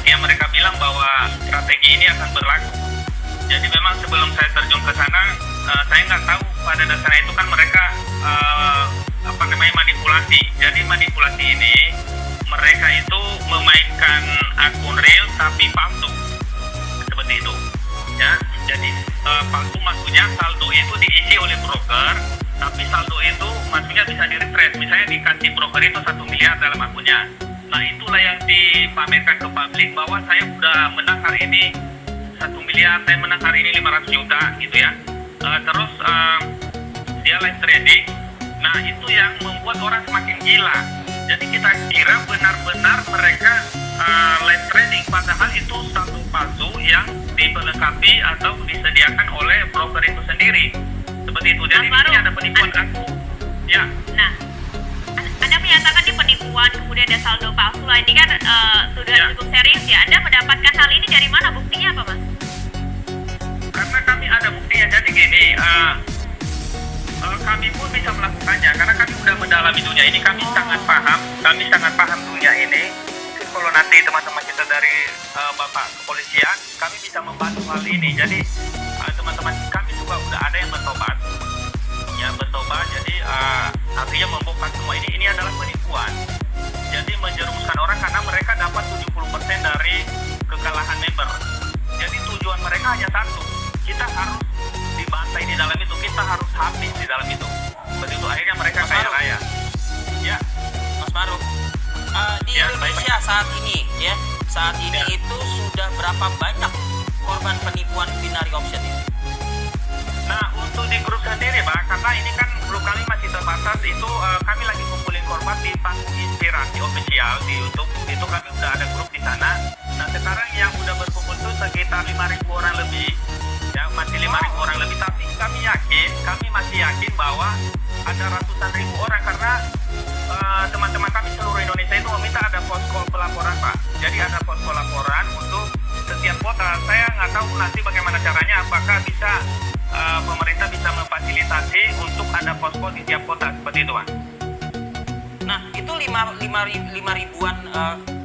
yang mereka bilang bahwa strategi ini akan berlaku. Jadi memang sebelum saya terjun ke sana, saya nggak tahu pada dasarnya itu kan mereka manipulasi. Jadi manipulasi ini mereka itu memainkan akun real tapi palsu seperti itu. Ya, jadi palsu maksudnya saldo itu diisi oleh broker, tapi saldo itu maksudnya bisa di-refresh. Misalnya dikasih broker itu 1 miliar dalam akunnya. Nah itulah yang dipamerkan ke publik bahwa saya udah menang hari ini 1 miliar, saya menang hari ini 500 juta gitu ya. Terus dia live trading. Nah itu yang membuat orang semakin gila. Jadi kita kira benar-benar mereka live trading, padahal itu satu palsu yang dilengkapi atau disediakan oleh broker itu sendiri. Seperti itu. Jadi ini ada penipuan aku. Ya. Nah, Anda menyatakan ini penipuan, kemudian ada saldo palsu lah. Ini kan sudah cukup serius ya. Anda mendapatkan hal ini dari mana? Buktinya apa, Mas? Karena kami ada buktinya. Jadi gini, kami pun bisa melakukannya karena kami sudah mendalami dunia ini. Kami sangat paham dunia ini. Mungkin kalau nanti teman-teman kita dari Bapak Kepolisian, kami bisa membantu hal ini. Jadi teman-teman kami juga udah ada yang bertobat. Ya bertobat, jadi artinya membongkar semua ini. Ini adalah penipuan. Jadi menjerumuskan orang karena mereka dapat 70% dari kekalahan member. Jadi tujuan mereka hanya satu. Kita harus dibantai di dalam itu, kita harus habis di dalam itu. Begitu akhirnya mereka kaya raya. Ya, Mas Maruf, di Indonesia saat ini itu sudah berapa banyak korban penipuan binary option ini? Nah untuk di grup sendiri Pak, karena ini kan grup kami masih terbatas, itu kami lagi kumpulin korban di Panggung Inspirasi Official di YouTube. Itu kami udah ada grup di sana. Nah sekarang yang udah berkumpul itu sekitar 5.000 orang lebih. Ya masih 5.000 orang lebih, tapi kami masih yakin bahwa ada ratusan ribu orang karena teman-teman kami seluruh Indonesia itu meminta ada posko pelaporan Pak. Jadi ada posko laporan untuk setiap kota. Saya nggak tahu nanti bagaimana caranya, apakah bisa pemerintah bisa memfasilitasi untuk ada posko di tiap kota seperti itu Pak. Nah itu 5 ribuan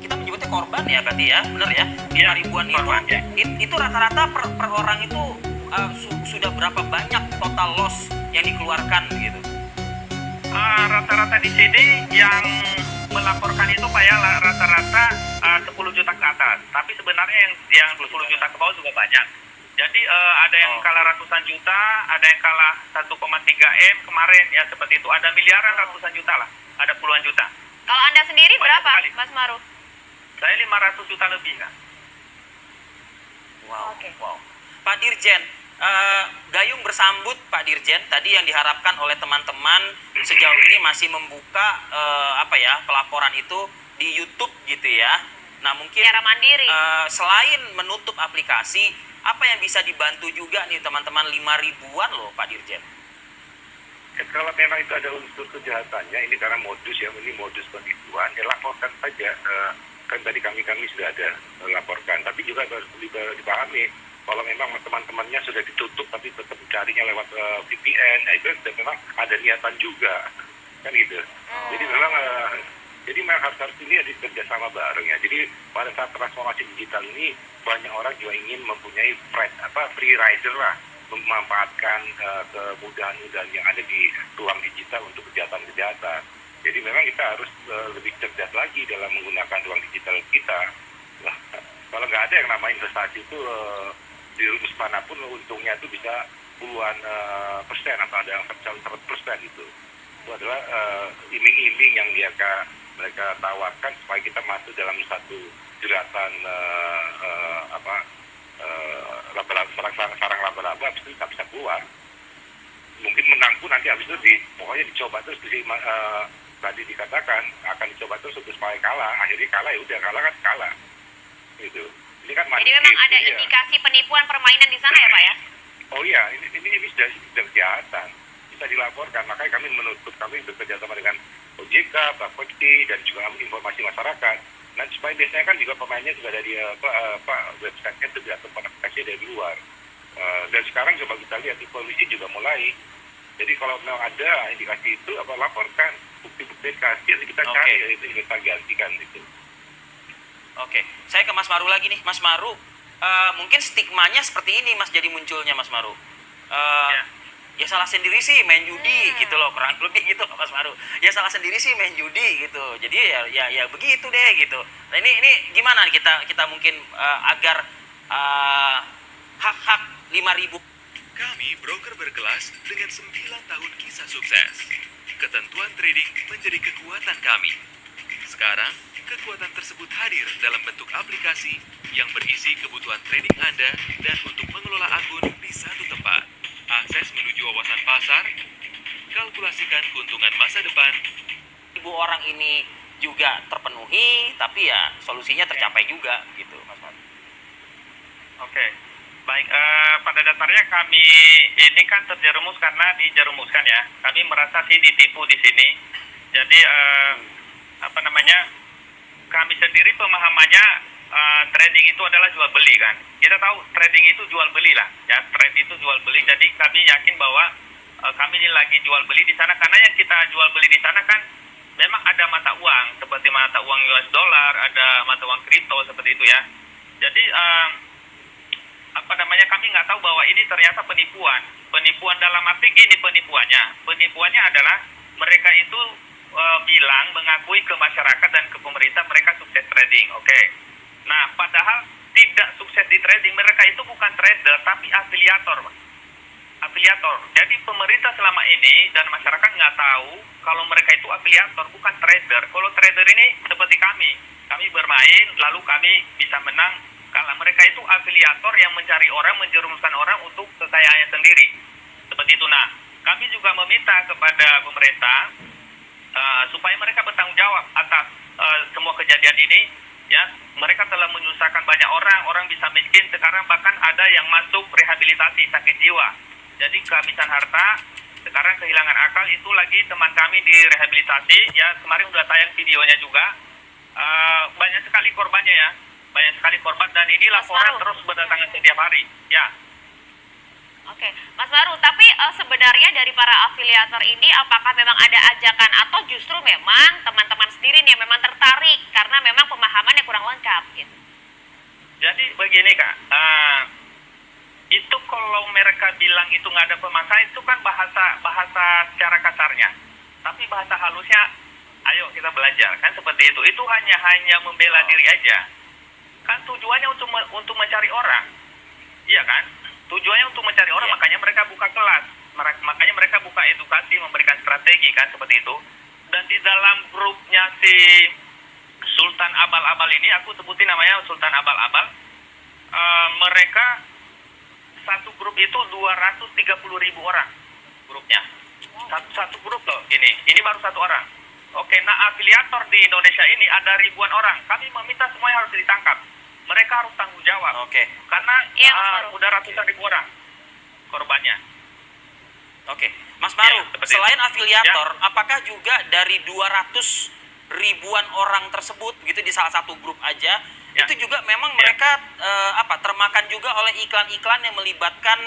kita menyebutnya korban ya berarti ya, benar ya? 5 ribuan korban, itu, ya. Itu rata-rata per orang itu sudah berapa banyak total loss yang dikeluarkan gitu? Rata-rata di sini yang melaporkan itu Pak ya rata-rata 10 juta ke atas. Tapi sebenarnya yang 10 juta ke bawah juga banyak. Jadi ada yang kalah ratusan juta, ada yang kalah 1,3 M kemarin ya seperti itu. Ada miliaran ratusan juta lah, ada puluhan juta. Kalau Anda sendiri berapa, Mas Maruf? Saya 500 juta lebih kan. Wow. Oke. Wow. Pak Dirjen, gayung bersambut Pak Dirjen tadi yang diharapkan oleh teman-teman sejauh ini masih membuka pelaporan itu di YouTube gitu ya. Nah mungkin secara mandiri. Selain menutup aplikasi, apa yang bisa dibantu juga nih teman-teman 5 ribuan loh Pak Dirjen? Ya, kalau memang itu ada unsur kejahatannya, ini karena modus ya, ini modus penipuan, ya laporkan saja. Kan tadi kami sudah ada laporkan, tapi juga harus dipahami kalau memang teman-temannya sudah ditutup tapi tetap mencarinya lewat VPN, ya itu sudah memang ada niatan juga, kan gitu. Jadi memang harus ini ada kerjasama bareng ya. Jadi pada saat transformasi digital ini banyak orang juga ingin mempunyai free rider lah, memanfaatkan kemudahan-kemudahan yang ada di ruang digital untuk kejahatan-kejahatan. Jadi memang kita harus lebih cerdas lagi dalam menggunakan ruang digital kita. Nah, kalau nggak ada yang namanya investasi itu di rumus manapun untungnya itu bisa puluhan persen atau ada yang 100% gitu. Itu adalah iming-iming yang mereka tawarkan supaya kita masuk dalam satu jeratan sarang laba-laba, habis itu kita bisa keluar. Mungkin menang pun nanti habis itu pokoknya dicoba terus tadi dikatakan akan dicoba terus supaya kalah, akhirnya kalah ya udah kalah gitu. Ini kan jadi memang ada indikasi penipuan permainan di sana ya Pak ya? Oh iya, ini sudah kejahatan, bisa dilaporkan. Makanya kami bekerja sama dengan OJK, Bapepti dan juga informasi masyarakat. Nah supaya biasanya kan juga pemainnya juga dari website-nya itu atau aplikasi dari luar. Dan sekarang coba kita lihat di polisi juga mulai. Jadi kalau memang ada indikasi itu laporkan, bukti-bukti kasih kita cari, itu kita gantikan gitu. Oke, saya ke Mas Maru lagi nih. Mas Maru, mungkin stigmanya seperti ini Mas jadi munculnya Mas Maru. Ya salah sendiri sih main judi gitu loh, kurang lebih gitu loh Mas Maru. Ya salah sendiri sih main judi gitu. Jadi ya begitu deh gitu. Nah ini gimana kita mungkin agar hak-hak 5.000. Kami broker berkelas dengan 9 tahun kisah sukses. Ketentuan trading menjadi kekuatan kami. Sekarang, kekuatan tersebut hadir dalam bentuk aplikasi yang berisi kebutuhan trading Anda dan untuk mengelola akun di satu tempat. Akses menuju wawasan pasar, kalkulasikan keuntungan masa depan. 1.000 orang ini juga terpenuhi, tapi ya solusinya tercapai juga gitu Mas Maru. Oke. Baik, pada dasarnya kami ini kan terjerumus karena dijerumuskan ya. Kami merasa sih ditipu di sini. Jadi kami sendiri pemahamannya trading itu adalah jual beli kan. Kita tahu trading itu jual beli lah, ya. Trade itu jual beli. Jadi kami yakin bahwa kami ini lagi jual beli di sana karena yang kita jual beli di sana kan memang ada mata uang seperti mata uang US dollar, ada mata uang kripto seperti itu ya. Jadi kami nggak tahu bahwa ini ternyata penipuan. Penipuan dalam arti gini penipuannya. Penipuannya adalah mereka itu bilang mengakui ke masyarakat dan ke pemerintah mereka sukses trading. Oke. Nah, padahal tidak sukses di trading, mereka itu bukan trader tapi afiliator. Afiliator. Jadi pemerintah selama ini dan masyarakat nggak tahu kalau mereka itu afiliator, bukan trader. Kalau trader ini seperti kami bermain lalu kami bisa menang. Kalau mereka itu afiliator yang mencari orang, menjerumuskan orang untuk kekayaannya sendiri. Seperti itu. Nah, kami juga meminta kepada pemerintah supaya mereka bertanggung jawab atas semua kejadian ini. Ya, mereka telah menyusahkan banyak orang bisa miskin. Sekarang bahkan ada yang masuk rehabilitasi sakit jiwa. Jadi kehabisan harta, sekarang kehilangan akal. Itu lagi teman kami di rehabilitasi. Ya, kemarin udah tayang videonya juga. Banyak sekali korbannya ya. Banyak sekali korban dan ini laporan terus berdatangan setiap hari. Ya. Oke, Mas Maru, tapi sebenarnya dari para afiliator ini apakah memang ada ajakan atau justru memang teman-teman sendiri nih yang memang tertarik karena memang pemahamannya kurang lengkap gitu? Jadi begini Kak, itu kalau mereka bilang itu nggak ada pemasaran itu kan bahasa secara kasarnya. Tapi bahasa halusnya, ayo kita belajar kan seperti itu. Itu hanya membela diri aja. Kan tujuannya untuk mencari orang, iya kan? Tujuannya untuk mencari orang, makanya mereka buka kelas, makanya mereka buka edukasi, memberikan strategi kan seperti itu. Dan di dalam grupnya si Sultan Abal-Abal ini, aku sebutin namanya Sultan Abal-Abal, mereka satu grup itu 230.000 orang grupnya, satu grup loh ini baru satu orang. Oke, nah afiliator di Indonesia ini ada ribuan orang. Kami meminta semuanya harus ditangkap. Mereka harus tanggung jawab. Oke. Karena udah ratusan ribu orang korbannya. Oke. Mas Maru, selain afiliator, ya, apakah juga dari 200 ribuan orang tersebut begitu di salah satu grup aja, itu juga memang mereka termakan juga oleh iklan-iklan yang melibatkan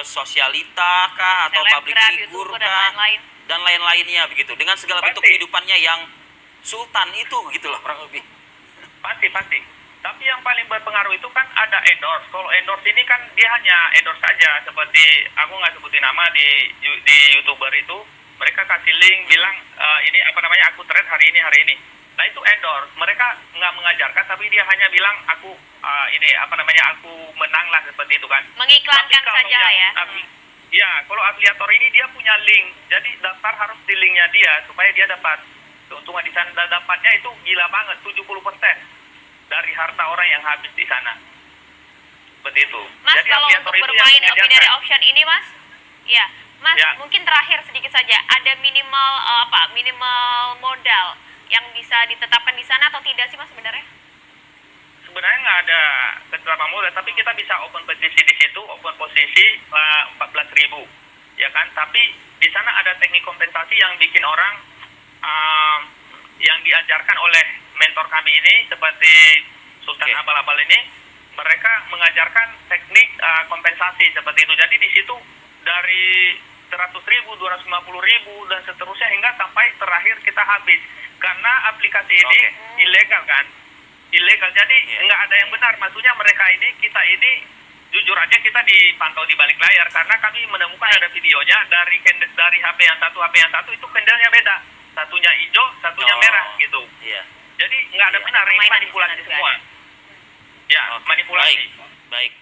sosialita kah atau public figure kah dan lain-lainnya begitu dengan segala bentuk kehidupannya yang sultan itu gitu loh kurang lebih. Pasti. Tapi yang paling berpengaruh itu kan ada endorse. Kalau endorse ini kan dia hanya endorse saja, seperti aku nggak sebutin nama di YouTuber itu, mereka kasih link bilang ini aku trade hari ini. Nah itu endorse. Mereka nggak mengajarkan, tapi dia hanya bilang aku aku menang lah seperti itu kan. Mengiklankan saja ya. Ya, kalau afiliator ini dia punya link, jadi daftar harus di linknya dia supaya dia dapat keuntungan di sana. Dapatnya itu gila banget, 70% dari harta orang yang habis di sana. Seperti itu. Mas, jadi kalau untuk bermain binary option ini, Mas, ya, Mas, mungkin terakhir sedikit saja, ada minimal modal yang bisa ditetapkan di sana atau tidak sih, Mas sebenarnya? Sebenarnya nggak ada ketetapan modal, tapi kita bisa open posisi di situ, open posisi 14.000, ya kan? Tapi di sana ada teknik kompensasi yang bikin orang yang diajarkan oleh mentor kami ini seperti Sultan Abal-Abal ini, mereka mengajarkan teknik kompensasi seperti itu. Jadi di situ dari 100.000, 250.000 dan seterusnya hingga sampai terakhir kita habis. Karena aplikasi ini ilegal kan. Ilegal. Jadi nggak ada yang benar. Maksudnya mereka ini, kita ini jujur aja kita dipantau di balik layar karena kami menemukan ada videonya dari HP yang satu itu kandelnya beda. Satunya hijau, satunya merah gitu. Iya. Jadi nggak ada benar, ini Permainan manipulasi di sana juga semua. ada. Ya, manipulasi. Baik.